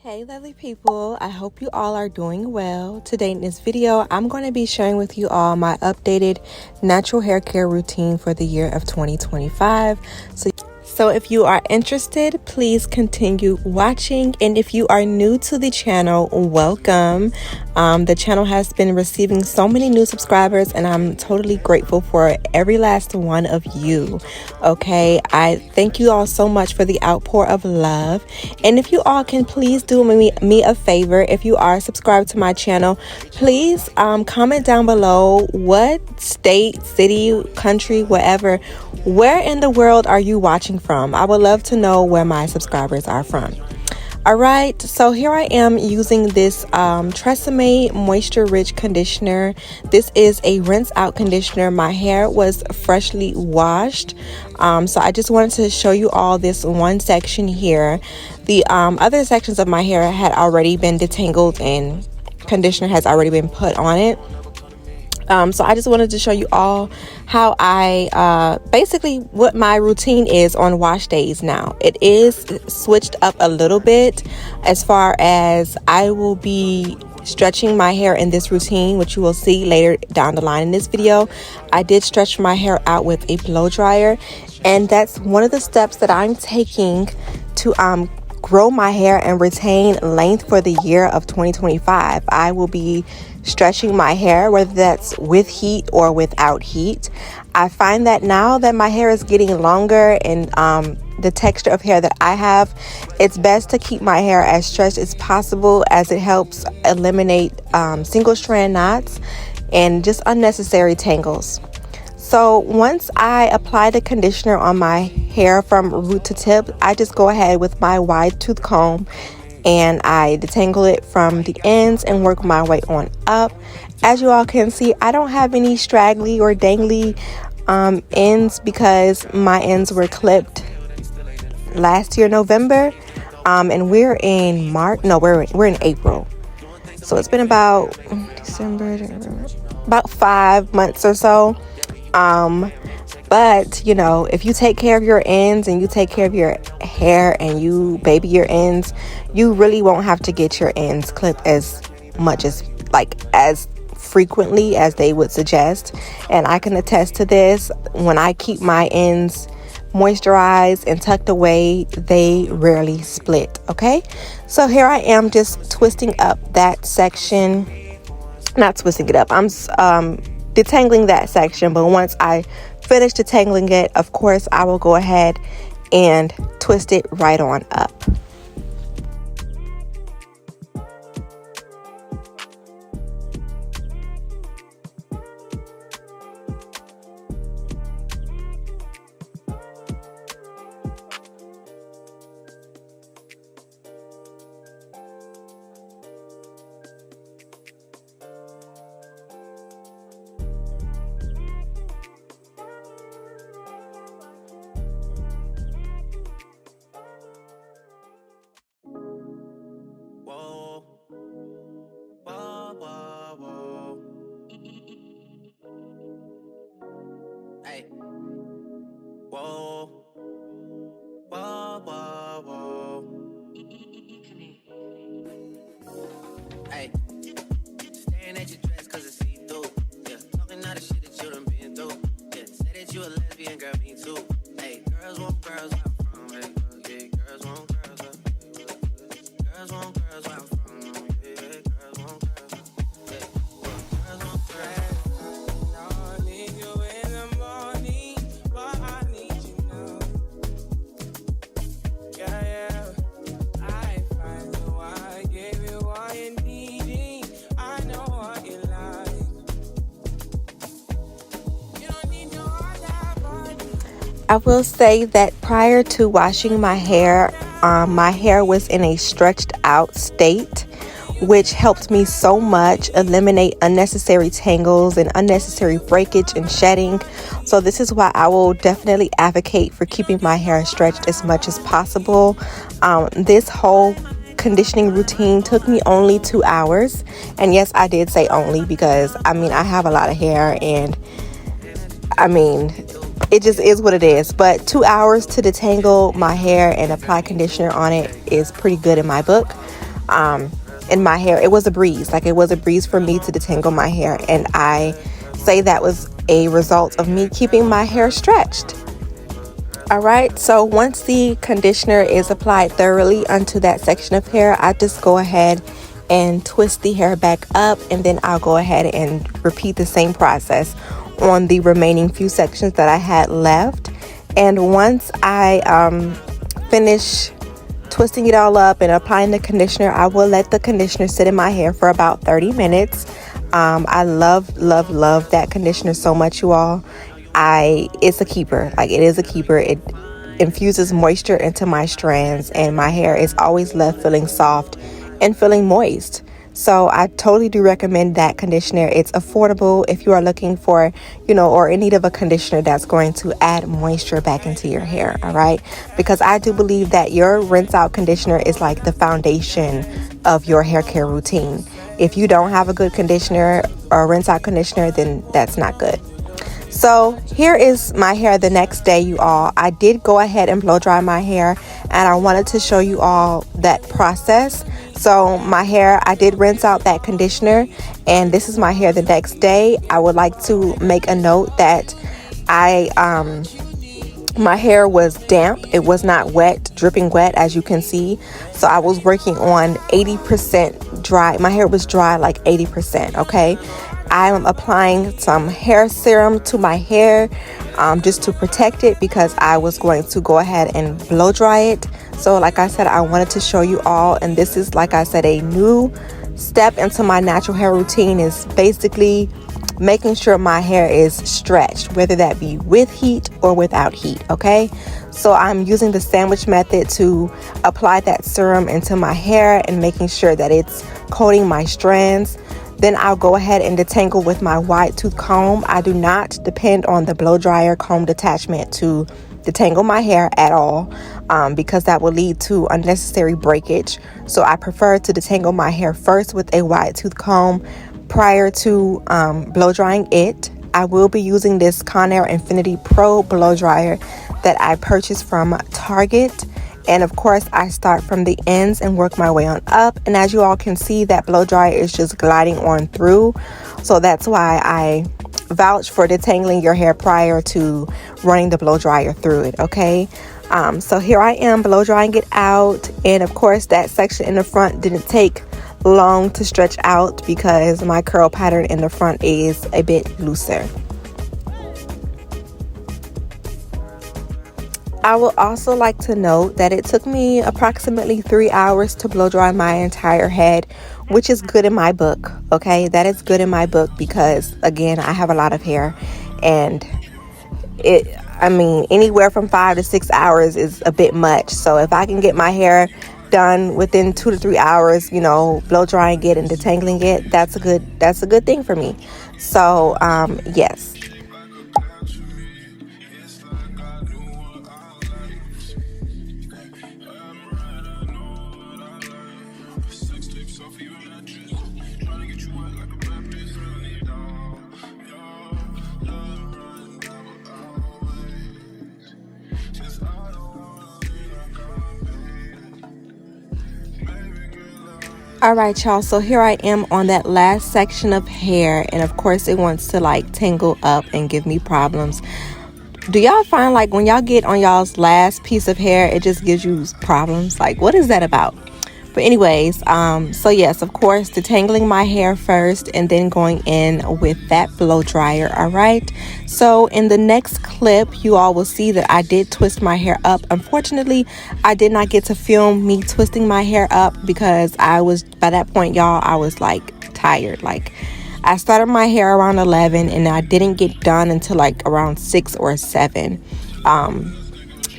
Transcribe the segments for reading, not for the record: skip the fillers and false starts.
Hey lovely people, I hope you all are doing well. Today in this video, I'm going to be sharing with you all my updated natural hair care routine for the year of 2025. So if you are interested, please continue watching. And if you are new to the channel, welcome. The channel has been receiving so many new subscribers and I'm totally grateful for every last one of you. Okay, I thank you all so much for the outpour of love. And if you all can please do me a favor, if you are subscribed to my channel, please comment down below what state, city, country, whatever, where in the world are you watching from? I would love to know where my subscribers are from. All right, so here I am using this Tresemme Moisture Rich Conditioner. This is a rinse out conditioner. My hair was freshly washed. So I just wanted to show you all this one section here. The other sections of my hair had already been detangled and conditioner has already been put on it. So I just wanted to show you all how I basically what my routine is on wash days now. It is switched up a little bit as far as I will be stretching my hair in this routine, which you will see later down the line in this video. I did stretch my hair out with a blow dryer, and that's one of the steps that I'm taking to grow my hair and retain length for the year of 2025. I will be stretching my hair, whether that's with heat or without heat. I find that now that my hair is getting longer and the texture of hair that I have, it's best to keep my hair as stretched as possible, as it helps eliminate single strand knots and just unnecessary tangles. So once I apply the conditioner on my hair from root to tip, I just go ahead with my wide tooth comb and I detangle it from the ends and work my way on up. As you all can see, I don't have any straggly or dangly ends because my ends were clipped last year November, and we're in March. No, we're in April. So it's been about about 5 months or so. But you know, if you take care of your ends and you take care of your hair and you baby your ends, you really won't have to get your ends clipped as much as frequently as they would suggest. And I can attest to this. When I keep my ends moisturized and tucked away, they rarely split. Okay, so here I am just twisting up that section, not twisting it up, I'm detangling that section. But once I finish detangling it, of course I will go ahead and twist it right on up. Whoa, whoa, whoa, whoa. Hey, staring at your dress cause it's see-through. Yeah, talking all the shit that you done been through. Yeah, say that you a lesbian, girl, me too. Hey, girls want girls where I'm from. Hey, yeah, girls want girls where girls want girls where I'm from. Yeah, girls want girls where girls want girls. I need you in the morning, but I need you now. Yeah, yeah. I find you, I gave you all you needing. I know what you like. You don't need no other body. I will say that prior to washing my hair was in a stretched out state, which helped me so much eliminate unnecessary tangles and unnecessary breakage and shedding. So this is why I will definitely advocate for keeping my hair stretched as much as possible. This whole conditioning routine took me only 2 hours, and yes, I did say only because I have a lot of hair, and it just is what it is. But 2 hours to detangle my hair and apply conditioner on it is pretty good in my book. in my hair. It was a breeze. Like, it was a breeze for me to detangle my hair, and I say that was a result of me keeping my hair stretched. All right, so once the conditioner is applied thoroughly onto that section of hair, I just go ahead and twist the hair back up, and then I'll go ahead and repeat the same process on the remaining few sections that I had left. And once I finish twisting it all up and applying the conditioner, I will let the conditioner sit in my hair for about 30 minutes. I love that conditioner so much, you all. It's a keeper. Like, it is a keeper. It infuses moisture into my strands, and my hair is always left feeling soft and feeling moist. So I totally do recommend that conditioner. It's affordable if you are looking for, or in need of a conditioner that's going to add moisture back into your hair. All right, because I do believe that your rinse out conditioner is like the foundation of your hair care routine. If you don't have a good conditioner or rinse out conditioner, then that's not good. So here is my hair the next day, you all. I did go ahead and blow dry my hair, and I wanted to show you all that process. So my hair, I did rinse out that conditioner, and this is my hair the next day. I would like to make a note that my hair was damp. It was not wet, dripping wet, as you can see. So I was working on 80% dry. My hair was dry like 80%, okay? I am applying some hair serum to my hair just to protect it, because I was going to go ahead and blow dry it. So like I said, I wanted to show you all, and this is, like I said, a new step into my natural hair routine, is basically making sure my hair is stretched, whether that be with heat or without heat, okay? So I'm using the sandwich method to apply that serum into my hair and making sure that it's coating my strands. Then I'll go ahead and detangle with my wide tooth comb. I do not depend on the blow dryer comb detachment to detangle my hair at all, because that will lead to unnecessary breakage. So I prefer to detangle my hair first with a wide tooth comb prior to blow drying it. I will be using this Conair Infinity Pro blow dryer that I purchased from Target. And of course, I start from the ends and work my way on up. And as you all can see, that blow dryer is just gliding on through. So that's why I vouch for detangling your hair prior to running the blow dryer through it, okay? So here I am blow drying it out. And of course, that section in the front didn't take long to stretch out because my curl pattern in the front is a bit looser. I would also like to note that it took me approximately 3 hours to blow dry my entire head, which is good in my book, okay? That is good in my book because, again, I have a lot of hair, and anywhere from 5 to 6 hours is a bit much. So if I can get my hair done within 2 to 3 hours, blow drying it and detangling it, that's a good thing for me. So, yes. All right, y'all, so here I am on that last section of hair, and of course it wants to like tangle up and give me problems. Do y'all find like when y'all get on y'all's last piece of hair, it just gives you problems? Like, what is that about? But anyways, so yes, of course, detangling my hair first and then going in with that blow dryer. All right, so in the next clip, you all will see that I did twist my hair up. Unfortunately, I did not get to film me twisting my hair up because by that point, y'all, I was like tired. Like, I started my hair around 11 and I didn't get done until like around 6 or 7.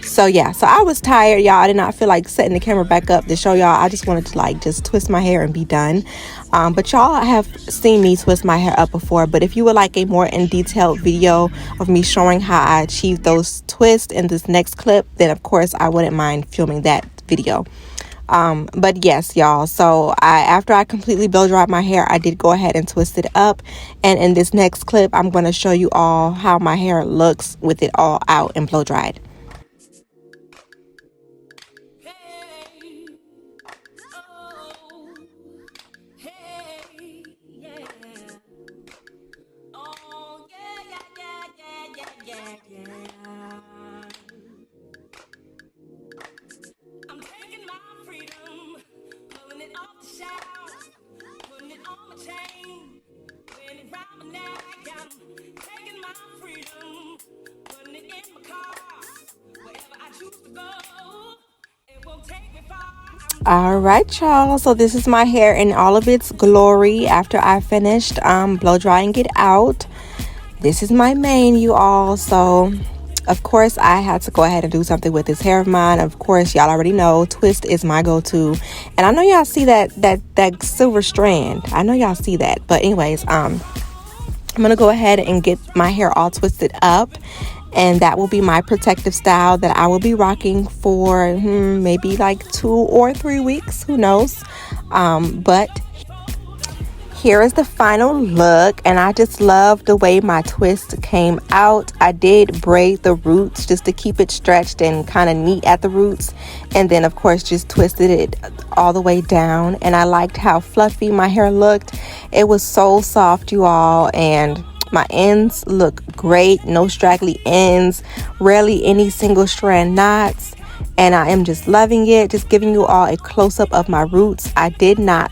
So yeah, so I was tired, y'all. I did not feel like setting the camera back up to show y'all. I just wanted to like just twist my hair and be done. But y'all have seen me twist my hair up before. But if you would like a more in detailed video of me showing how I achieved those twists in this next clip, then of course I wouldn't mind filming that video. But yes, y'all, so after I completely blow dried my hair, I did go ahead and twist it up. And in this next clip, I'm going to show you all how my hair looks with it all out and blow dried. All right, y'all, so this is my hair in all of its glory after I finished blow drying it out. This is my mane, you all. So of course I had to go ahead and do something with this hair of mine. Of course, y'all already know twist is my go-to, and I know y'all see that silver strand. I know y'all see that, but anyways, I'm gonna go ahead and get my hair all twisted up, and that will be my protective style that I will be rocking for maybe like 2 or 3 weeks, who knows. But here is the final look, and I just love the way my twist came out. I did braid the roots just to keep it stretched and kind of neat at the roots, and then of course just twisted it all the way down, and I liked how fluffy my hair looked. It was so soft, you all, and my ends look great. No straggly ends, rarely any single strand knots, and I am just loving it. Just giving you all a close-up of my roots. I did not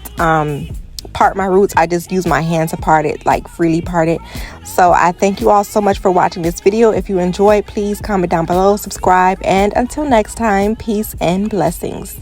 part my roots. I just use my hand to part it, like freely part it. So I thank you all so much for watching this video. If you enjoyed, please comment down below, subscribe, and until next time, peace and blessings.